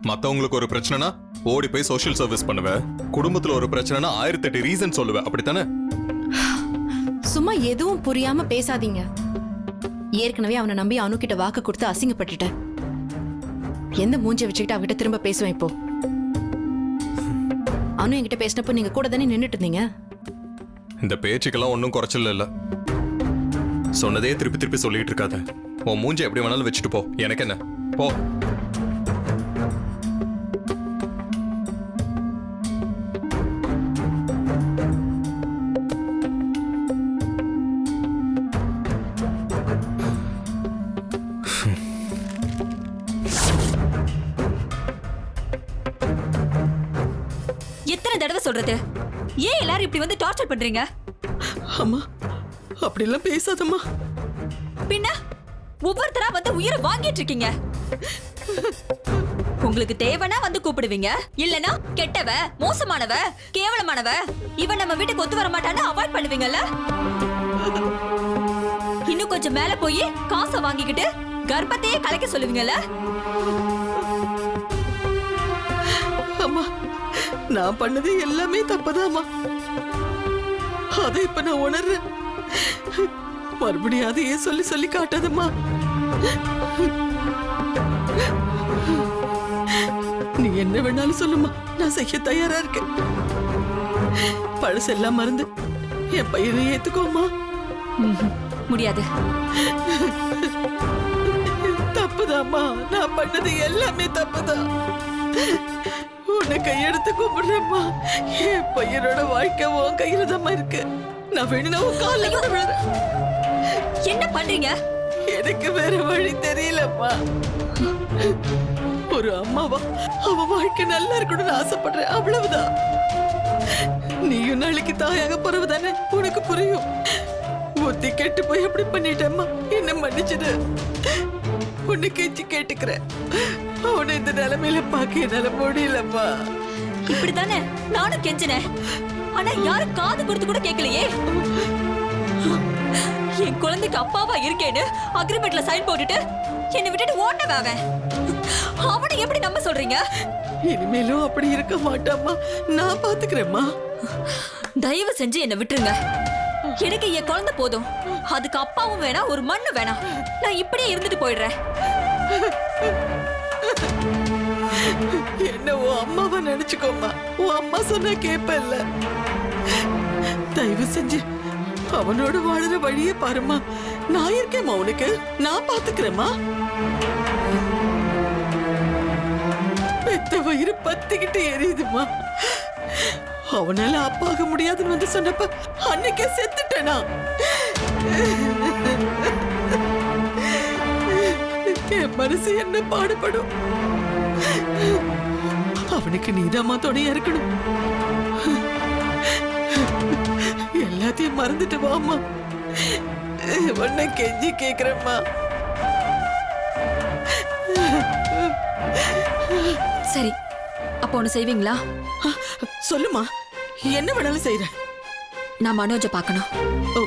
மத்தவங்களுக்கு ஒரு பிரச்சனைனா ஓடி போய் சோஷியல் சர்வீஸ் பண்ணுவேன். குடும்பத்துல ஒரு பிரச்சனைனா 1008 ரீசன் சொல்லுவேன், அப்படித்தானே? சும்மா எதுவும் புரியாம பேசாதீங்க. ஏற்கனவே அவனை நம்பி அனுக்கிட்ட வாக்கு கொடுத்து அசிங்கப்பட்டுட்டேன். எந்த மூஞ்சை வச்சுக்கிட்டு அவகிட்ட திரும்ப பேசுவேன் இப்போ? அனு என்கிட்ட பேசினப்போ நீங்க கூட தானே நின்றுட்டு இருந்தீங்க. இந்த பேச்சுக்கெல்லாம் ஒன்றும் குறைச்சல இல்ல. சொன்னதே திருப்பி திருப்பி சொல்லிட்டு இருக்காத. உன் மூஞ்சை எப்படி வேணாலும் வச்சுட்டு போ, எனக்கு என்ன, போ. எத்தனை தடவை சொல்றது? ஏன் எல்லாரும் இப்படி வந்து டார்ச்சர் பண்றீங்க? அம்மா அப்படி எல்லாம் பேசாதம்மா. பின்ன ஒவ்வொருத்தரா வந்து உயிரை வாங்கிட்டு இருக்கீங்க. உங்களுக்கு தேவைன்னா வந்து கூப்பிடுவீங்க, இல்லனா கெட்டவ, மோசமானவ, கேவலமானவ, இவன் நம்ம வீட்டுக்கு ஒத்து வர மாட்டான்னு அவாய்ட் பண்ணுவீங்கல்ல. இன்னும் கொஞ்சம் மேல போய் காசை வாங்கிக்கிட்டு கர்ப்பத்தையே கலைக்க சொல்லுவீங்கல்ல. அம்மா நான் பண்ணது எல்லாமே தப்புதாம்மா. அதை இப்ப நான் உணர்றேன். மறுபடியும் அதையே சொல்லி சொல்லி காட்டாதம்மா. நீ என்ன வேணாலும் சொல்லுமா, நான் செய்ய தயாரா இருக்கேன். பழசெல்லாம் மறந்து என் பையனை ஏத்துக்கோமா. முடியாது. தப்புதாம்மா, நான் பண்ணது எல்லாமே தப்புதான். உன்னை கையெடுத்து கூப்பிடுறேம்மா. என் பையனோட வாழ்க்கை உன் கையில தான் இருக்கு. நான் வேணும்னா உன் காலில் கூட விழுறேன். என்ன பண்றீங்க? எனக்கு வேற வழி தெரியலம்மா. ஒரு அம்மாவா அவ வாழ்க்கை நல்லா இருக்கணும்னு ஆசைப்படுறேன், அவ்வளவுதான். நீயும் நாளைக்கு தாயாக போறவுதானே, உனக்கு புரியும். புத்தி கெட்டு போய் அப்படி பண்ணிட்டேம்மா, என்ன மன்னிச்சிடு. உன்னை கெஞ்சி கேட்டுக்கிறேன். அவனை இந்த நிலைமையில பார்க்க என்னால முடியலம்மா. இப்படித்தானே நானும் கெஞ்சினேன், ஆனா யாரும் காது கொடுத்து கூட கேட்கலையே. என் குழந்தைக்கு அப்பாவா இருக்கேன்னு அக்ரிமெண்ட்ல சைன் போட்டுட்டு என்னை விட்டுட்டு ஓட்டவே அவனை எப்படி நம்ப சொல்றீங்க? இனிமேலும் அப்படி இருக்க மாட்டாம்மா, நான் பாத்துக்கிறேம்மா. தயவு செஞ்சு என்னை விட்டுருங்க. எனக்கு என் குழந்தை போதும். அதுக்கு அப்பாவும் வேணாம், ஒரு மண்ணு வேணாம். நான் இப்படியே இருந்துட்டு போயிடுறேன். என்ன உன் அம்மாவா நினைச்சுக்கோமா. உன் அம்மா சொன்னா கேப்பல்ல. தயவு செஞ்சு அவனோட வாழற வழியே பாருமா. நான் இருக்கேம்மா, உனக்கு நான் பாத்துக்கிறேம்மா. பெத்த வயிறு பத்திக்கிட்டு எரியுதுமா. அவனால அப்பாக முடியாதுன்னு வந்து சொன்னப்ப அன்னைக்கே செத்துட்டேனா. என் மனசு என்ன பாடுபடும். அவனுக்கு நீதாம்மா துணையா இருக்கணும். எல்லாத்தையும் மறந்துட்டு வாமா. உன்னை கெஞ்சி கேக்குறேம்மா. சரி, அப்ப ஒண்ணு செய்வீங்களா? சொல்லுமா, என்ன வேணாலும் செய்யறேன். நான் மனோஜை பார்க்கணும். ஓ,